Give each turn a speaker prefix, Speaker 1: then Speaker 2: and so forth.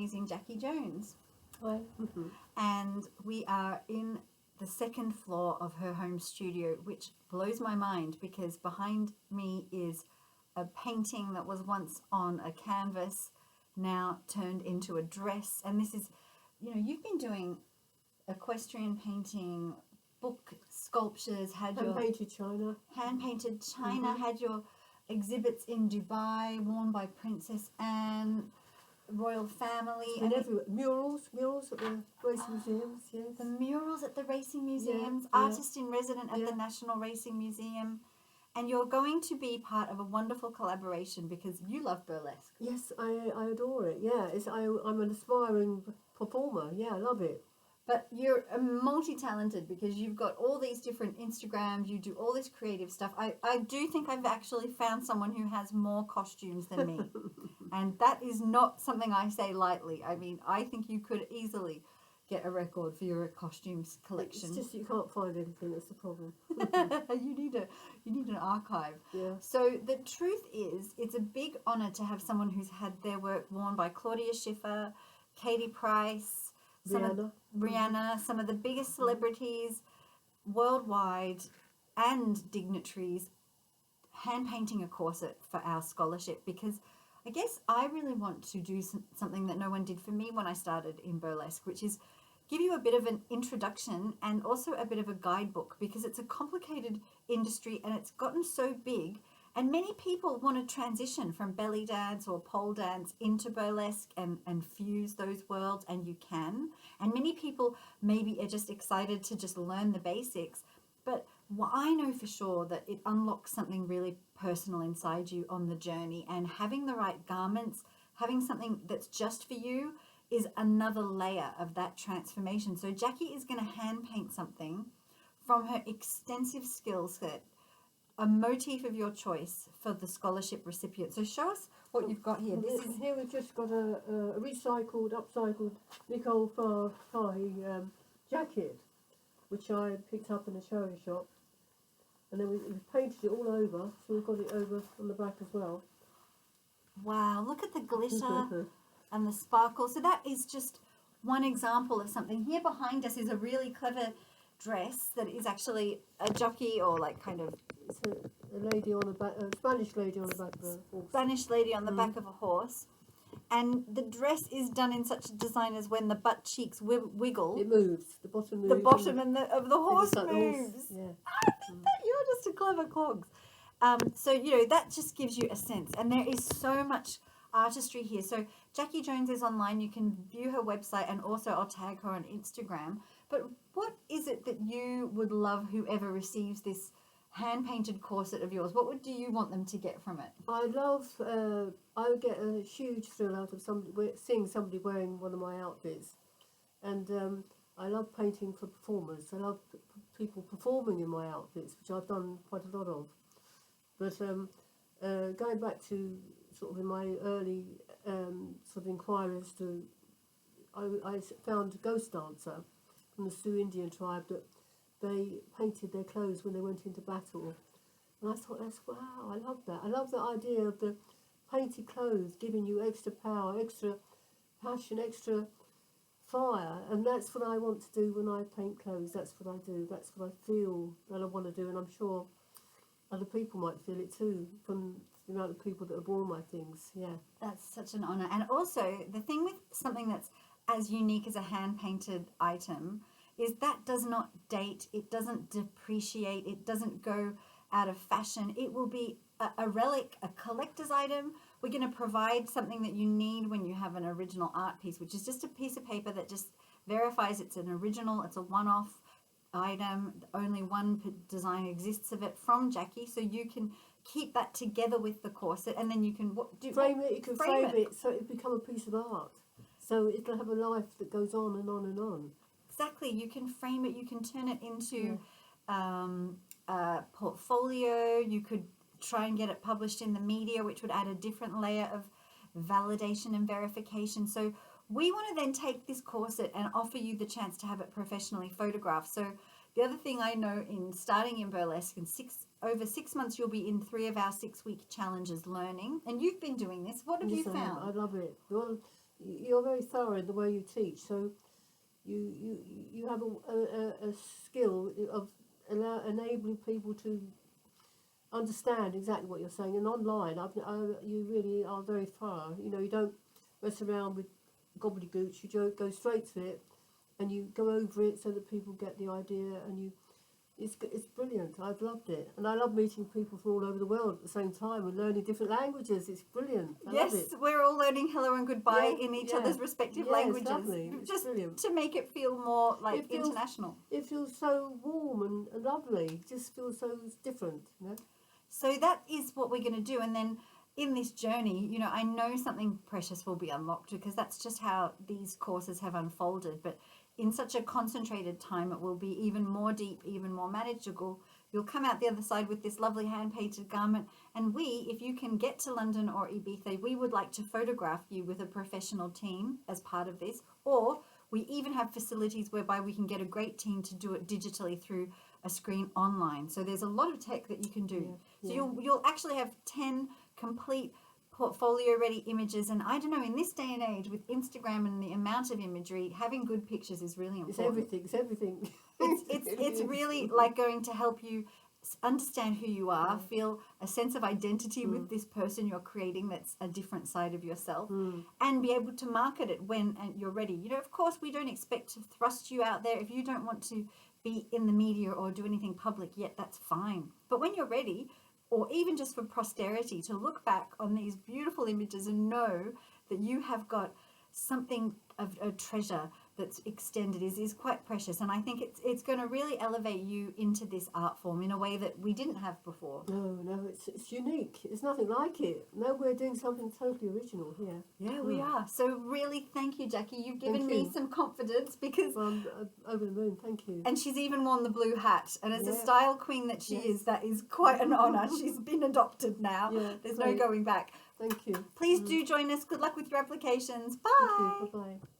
Speaker 1: amazing Jacquie Jones.
Speaker 2: Hi.
Speaker 1: And we are in the second floor of her home studio, which blows my mind because behind me is a painting that was once on a canvas, now turned into a dress. And this is, you know, you've been doing equestrian painting, book sculptures,
Speaker 2: Hand-painted china.
Speaker 1: Hand-painted china, had your exhibits in Dubai, worn by Princess Anne, royal family.
Speaker 2: And everywhere. Murals at the racing museums, yes.
Speaker 1: The murals at the racing museums,
Speaker 2: yeah.
Speaker 1: artist in resident at the National Racing Museum. And you're going to be part of a wonderful collaboration because you love burlesque.
Speaker 2: Yes, I adore it. Yeah, I'm an aspiring performer. Yeah, I love it.
Speaker 1: But you're multi-talented because you've got all these different Instagrams, you do all this creative stuff. I do think I've actually found someone who has more costumes than me. And that is not something I say lightly. I mean, I think you could easily get a record for your costumes collection.
Speaker 2: It's just you can't find anything, that's the problem.
Speaker 1: You need an archive.
Speaker 2: Yeah.
Speaker 1: So the truth is, it's a big honour to have someone who's had their work worn by Claudia Schiffer, Katie Price, Rihanna, some of the biggest celebrities worldwide and dignitaries hand painting a corset for our scholarship, because I guess I really want to do something that no one did for me when I started in burlesque, which is give you a bit of an introduction and also a bit of a guidebook, because it's a complicated industry and it's gotten so big. And many people want to transition from belly dance or pole dance into burlesque and fuse those worlds, and you can. And many people maybe are just excited to just learn the basics. But I know for sure that it unlocks something really personal inside you on the journey, and having the right garments, having something that's just for you is another layer of that transformation. So Jacquie is going to hand paint something from her extensive skill set, a motif of your choice for the scholarship recipient. So show us what you've got here.
Speaker 2: Here we've just got a upcycled Nicole Fahy jacket, which I picked up in a charity shop. And then we painted it all over, so we've got it over on the back as well.
Speaker 1: Wow, look at the glitter and the sparkle. So that is just one example of something. Here behind us is a really clever dress that is actually a jockey, or like kind of...
Speaker 2: It's a lady on the back, a Spanish lady on the back of a horse.
Speaker 1: Spanish lady on the back of a horse. And the dress is done in such a design as when the butt cheeks wiggle.
Speaker 2: It moves. The bottom moves.
Speaker 1: The bottom of the horse
Speaker 2: like
Speaker 1: moves.
Speaker 2: Yeah.
Speaker 1: I think that you're just a clever clogs. So, you know, that just gives you a sense. And there is so much artistry here. So Jacquie Jones is online. You can view her website, and also I'll tag her on Instagram. But what is it that you would love whoever receives this hand-painted corset of yours? What do you want them to get from it?
Speaker 2: I would get a huge thrill out of seeing somebody wearing one of my outfits. And I love painting for performers. I love people performing in my outfits, which I've done quite a lot of. But going back to sort of in my early sort of inquiries I found a ghost dancer from the Sioux Indian tribe that they painted their clothes when they went into battle. And I thought, wow, I love that. I love the idea of the painted clothes giving you extra power, extra passion, extra fire. And that's what I want to do when I paint clothes. That's what I do. That's what I feel that I want to do. And I'm sure other people might feel it too, from the amount of people that have worn my things. Yeah.
Speaker 1: That's such an honour. And also, the thing with something that's as unique as a hand-painted item is that does not date, it doesn't depreciate, it doesn't go out of fashion. It will be a relic, a collector's item. We're going to provide something that you need when you have an original art piece, which is just a piece of paper that just verifies it's an original, it's a one-off item, only one design exists of it from Jacquie, so you can keep that together with the corset, and then you can
Speaker 2: frame it. You can frame it so it become a piece of art, so it'll have a life that goes on and on and on.
Speaker 1: Exactly, you can frame it, you can turn it into a portfolio. You could try and get it published in the media, which would add a different layer of validation and verification. So we want to then take this corset and offer you the chance to have it professionally photographed. So the other thing I know in starting in burlesque, in over 6 months you'll be in 3 of our 6-week challenges learning, and you've been doing this. What have you found?
Speaker 2: I love it. Well, you're very thorough in the way you teach. So you have a skill of enabling people to understand exactly what you're saying. And online, you really are very thorough. You know, you don't mess around with gobbledygooch. You go straight to it, and you go over it so that people get the idea. And it's brilliant. I've loved it, and I love meeting people from all over the world at the same time and learning different languages. It's brilliant. I love it.
Speaker 1: We're all learning hello and goodbye in each other's respective languages,
Speaker 2: it's lovely. It's
Speaker 1: just
Speaker 2: brilliant.
Speaker 1: to make it feel more like international.
Speaker 2: It feels so warm and lovely. It just feels so different, you know.
Speaker 1: So that is what we're going to do, and then in this journey, you know, I know something precious will be unlocked because that's just how these courses have unfolded. But in such a concentrated time, it will be even more deep, even more manageable. You'll come out the other side with this lovely hand-painted garment. And if you can get to London or Ibiza, we would like to photograph you with a professional team as part of this. Or we even have facilities whereby we can get a great team to do it digitally through a screen online. So there's a lot of tech that you can do. So you'll actually have 10 complete portfolio ready images, and I don't know, in this day and age with Instagram and the amount of imagery, having good pictures is really important.
Speaker 2: It's everything.
Speaker 1: It's really like going to help you understand who you are, feel a sense of identity with this person you're creating that's a different side of yourself, and be able to market it when you're ready. You know, of course, we don't expect to thrust you out there. If you don't want to be in the media or do anything public yet, that's fine. But when you're ready, or even just for posterity, to look back on these beautiful images and know that you have got something of a treasure that's extended is quite precious. And I think it's going to really elevate you into this art form in a way that we didn't have before.
Speaker 2: No, it's unique. There's nothing like it. No, we're doing something totally original here.
Speaker 1: Yeah, we are. So really, thank you, Jacquie. You've given me some confidence because...
Speaker 2: Well, I'm over the moon, thank you.
Speaker 1: And she's even worn the blue hat. And as a style queen that she is, that is quite an honour. She's been adopted now.
Speaker 2: Yeah,
Speaker 1: there's no going back.
Speaker 2: Thank you.
Speaker 1: Please do join us. Good luck with your applications. Bye.
Speaker 2: Thank you. Bye-bye.